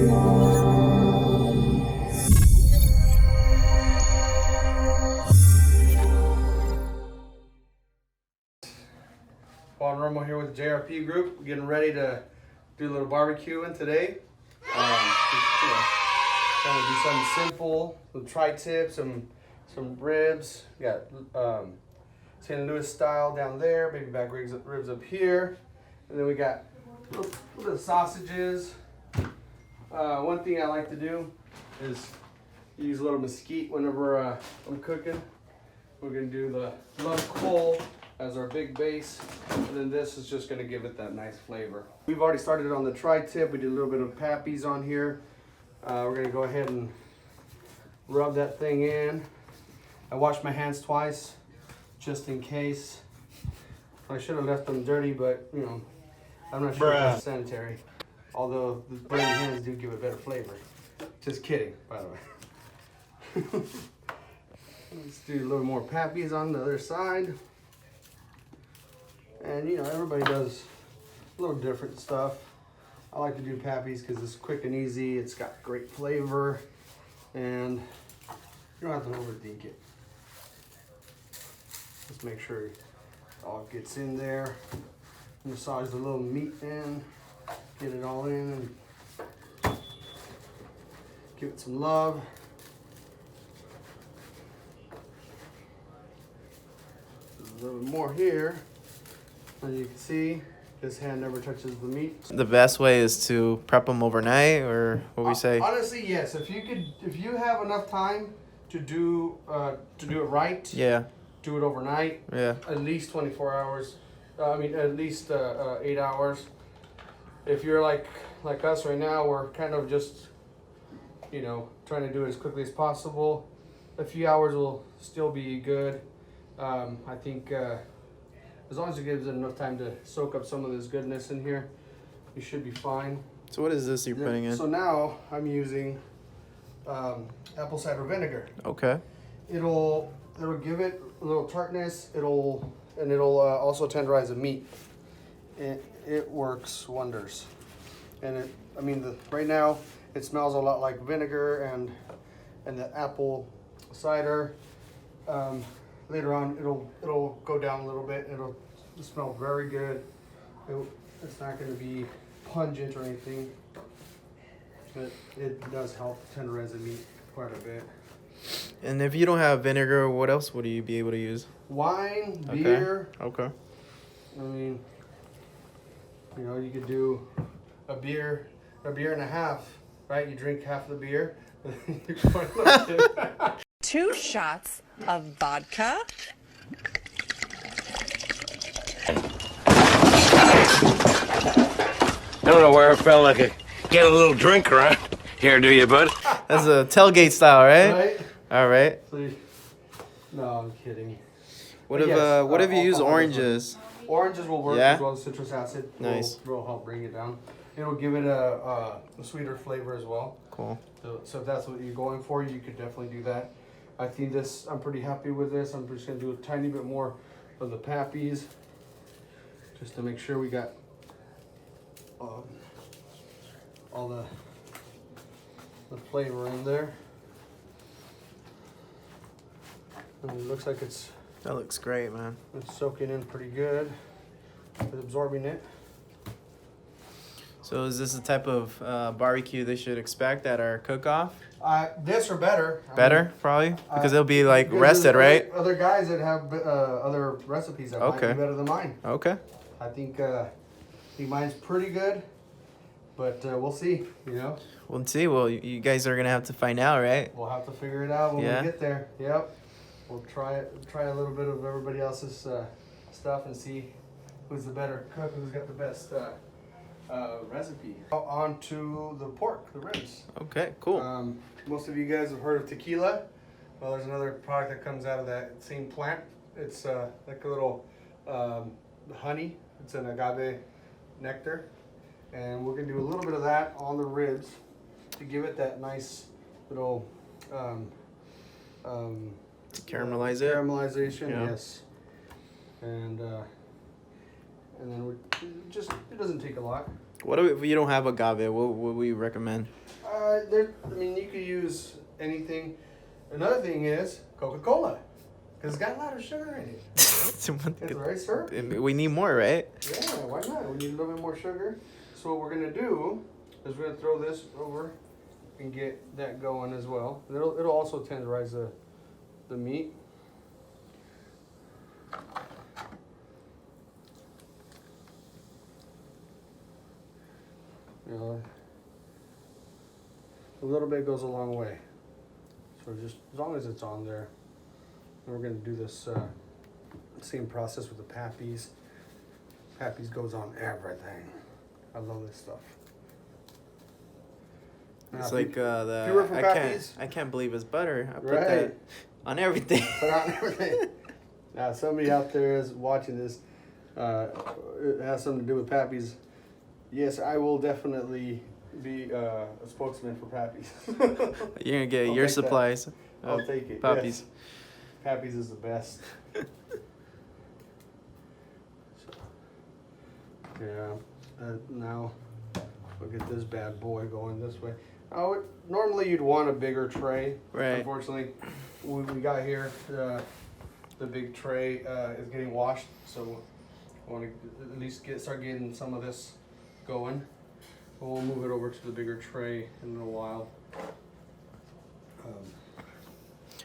Paul Romo here with the JRP group. We're getting ready to do a little barbecuing today. Trying to do something simple, some tri-tips, some ribs. We got St. Louis style down there, baby back ribs up here. And then we got a little bit of sausages. One thing I like to do is use a little mesquite whenever I'm cooking. We're gonna do the love coal as our big base, and then this is just gonna give it that nice flavor. We've already started on the tri-tip. We did a little bit of pappies on here. We're gonna go ahead and rub that thing in. I washed my hands twice, just in case. I should have left them dirty, but you know, I'm not sure if it's sanitary. Although the dirty hands do give a better flavor. Just kidding, by the way. Let's do a little more pappies on the other side. And you know, everybody does a little different stuff. I like to do pappies because it's quick and easy. It's got great flavor, and you don't have to overthink it. Just make sure it all gets in there. Massage the little meat in, get it all in, and give it some love. A little more here. As you can see, this hand never touches the meat. The best way is to prep them overnight, or what we say? Honestly, yes. If you have enough time to do it right. Yeah. Do it overnight. Yeah. At least 24 hours. At least 8 hours. If you're like us right now, we're kind of just, you know, trying to do it as quickly as possible. A few hours will still be good. I think. As long as it gives it enough time to soak up some of this goodness in here, you should be fine. So what is this you're putting in? So now I'm using apple cider vinegar. Okay. It'll give it a little tartness. It'll also tenderize the meat. It works wonders. And right now it smells a lot like vinegar and the apple cider. Later on, it'll go down a little bit. It'll smell very good. It's not going to be pungent or anything, but it does help tenderize the meat quite a bit. And if you don't have vinegar, what else would you be able to use? Wine, beer. Okay. I mean, you know, you could do a beer and a half, right? You drink half the beer. 2 shots of vodka. I don't know where I felt like I get a little drink around here, do you, bud? That's a tailgate style, right? Right? All right. No, I'm kidding. What if you use oranges? Oranges will work as well as citrus acid. Nice. Will help bring it down. It'll give it a sweeter flavor as well. Cool. So if that's what you're going for, you could definitely do that. I think I'm pretty happy with this. I'm just gonna do a tiny bit more of the pappies, just to make sure we got all the flavor in there. And it looks like That looks great, man. it's soaking in pretty good. It's absorbing it. So is this the type of barbecue they should expect at our cook-off? This or better. Better, probably? Because it'll be like rested, right? Other guys that have other recipes that might be better than mine. Okay. I think mine's pretty good, but we'll see, you know? We'll see. Well, you guys are going to have to find out, right? We'll have to figure it out when we get there. Yep. We'll try a little bit of everybody else's stuff and see who's the better cook, who's got the best recipe. On to the pork, the ribs. Okay, cool. Most of you guys have heard of tequila. Well, there's another product that comes out of that same plant. It's like a little honey. It's an agave nectar. And we're gonna do a little bit of that on the ribs to give it that nice little caramelization. Yeah. Yes. And then it doesn't take a lot. What if you don't have agave? What would we recommend? I mean, you could use anything. Another thing is Coca-Cola, because it's got a lot of sugar in it. It's very syrupy. We need more, right? Yeah, why not? We need a little bit more sugar. So what we're gonna do is we're gonna throw this over and get that going as well. It'll also tenderize the meat. You know, a little bit goes a long way. So just as long as it's on there. And we're gonna do this same process with the Pappies. Pappies goes on everything. I love this stuff. It's now, like if you were from Pappies, I can't believe it's butter. I put right. that on everything. Put on everything. Now somebody out there is watching this. It has something to do with Pappies. Yes, I will definitely be a spokesman for Pappies. You're gonna get I'll your take supplies. I'll take it. Pappies. Yes. Pappies is the best. Yeah. Now we'll get this bad boy going this way. Oh, normally you'd want a bigger tray. Right. Unfortunately, we got here. The big tray is getting washed, so I want to at least start getting some of this going. We'll move it over to the bigger tray in a little while.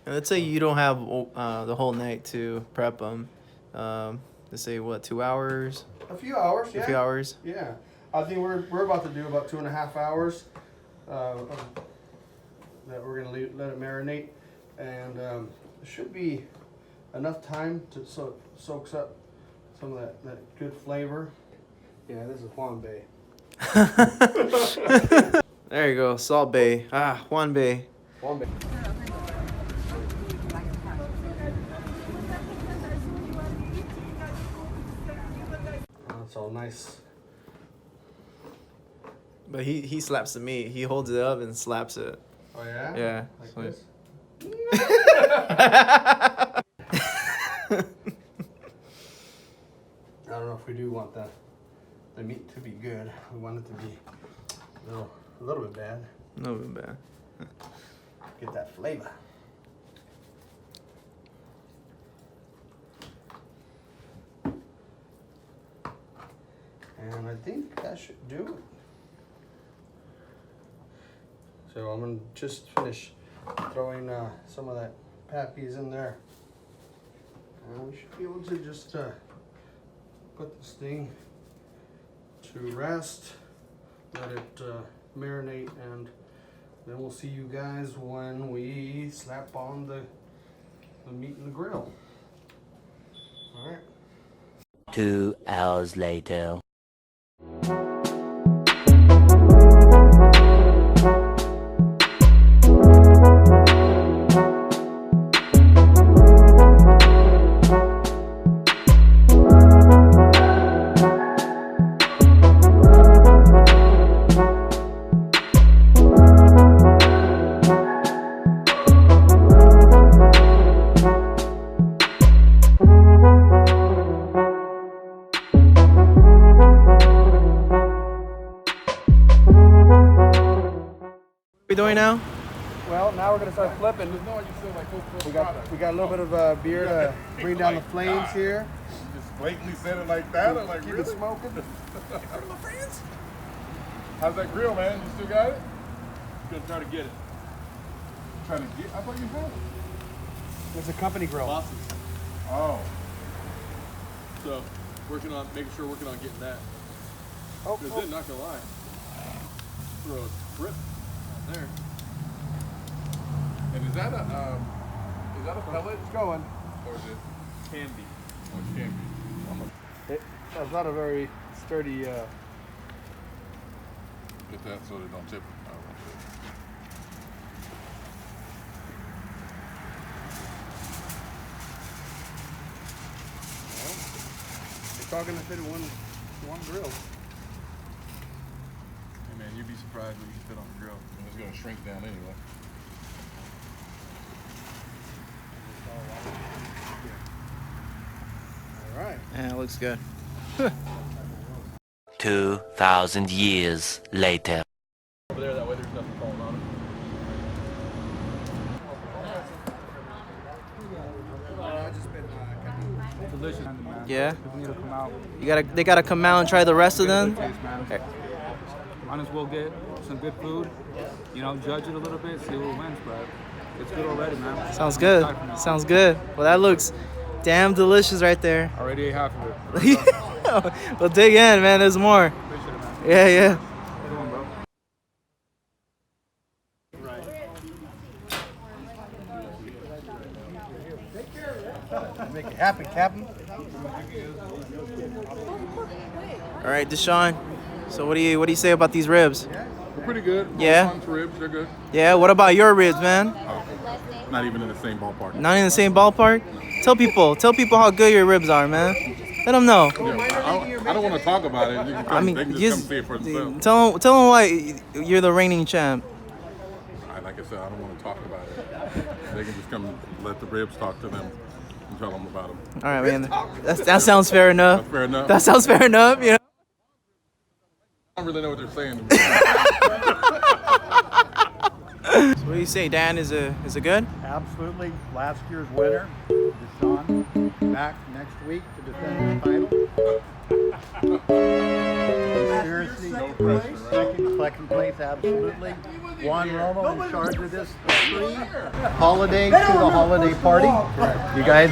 And let's say you don't have the whole night to prep them. Let's say what, 2 hours? A few hours, yeah. A few hours. Yeah, I think we're about to do about 2.5 hours. That we're gonna let it marinate, and it should be enough time to soaks up some of that good flavor. Yeah, this is Juan Bay. There you go, Salt Bay. Juan Bay. Juan Bay. It's all nice. But he slaps the meat. He holds it up and slaps it. Oh yeah? Yeah. Like So- this? I don't know if we do want the meat to be good. We want it to be a little bit bad. No bad. Get that flavor. And I think that should do it. So I'm gonna just finish throwing some of that Pappies in there. And we should be able to just put this thing to rest, let it marinate, and then we'll see you guys when we slap on the meat in the grill. All right. 2 hours later. What are we doing now? Well, now we're gonna start flipping. We got a little bit of beer to bring down the flames here. Just blatantly said it like that? I'm like, Keep really? it smoking. How's that grill, man? You still got it? Gonna try to get it. Trying to get? I thought you had it. It's a company grill. Bosses. Oh. So, working on getting that. Oh, Because then, not gonna lie, throw a grip on there. And is that a pellet it's going. or is it? Candy. Oh, it can be. That's not a very sturdy. Get that so they don't tip. Oh, It's all gonna fit in one grill. Hey man, you'd be surprised what you can fit on the grill. it's gonna shrink down anyway. All right. Yeah, it looks good. 2,000 years later. Over there, that way there's nothing falling on Yeah. People need to come out. They gotta come out and try the rest of Get a them. good taste, man. Might as well get some good food. You know, judge it a little bit, see who wins, but it's good already, man. Sounds good. I'm excited for now. Sounds good. Well, that looks damn delicious right there. Already ate half of it. Well, dig in, man. There's more. Appreciate it, man. Yeah, yeah. Good one, bro. Make you happy, Captain. All right, Deshaun. So what do you say about these ribs? They're pretty good. Yeah? Hunt's ribs, they're good. Yeah. What about your ribs, man? Not even in the same ballpark. Not in the same ballpark. Tell people how good your ribs are, man. Let them know. Yeah, I don't want to talk about it. You can come, they can just come see it for themselves. tell them why you're the reigning champ. Like I said, I don't want to talk about it. They can just come let the ribs talk to them and tell them about them. All right, man. That sounds fair enough. That's fair enough. That sounds fair enough. You know. I don't really know what they're saying. So what do you say, Dan? Is it good? Absolutely. Last year's winner, Deshaun, back next week to defend his title. Seriously, second place, absolutely. Juan Romo in charge of this free holiday to the holiday party. You guys,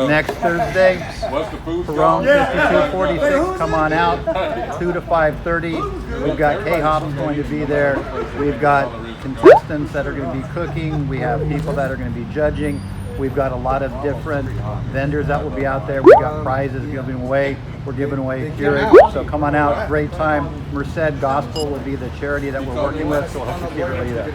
next Thursday, What's the food? Perone 5246, come on out, 2 to 5:30. We've got K-Hops going to be there. We've got contestants that are going to be cooking. We have people that are going to be judging. We've got a lot of different vendors that will be out there. We've got prizes giving away. We're giving away Keurig. So come on out, great time. Merced Gospel will be the charity that we're working with, so we'll hope to see everybody there.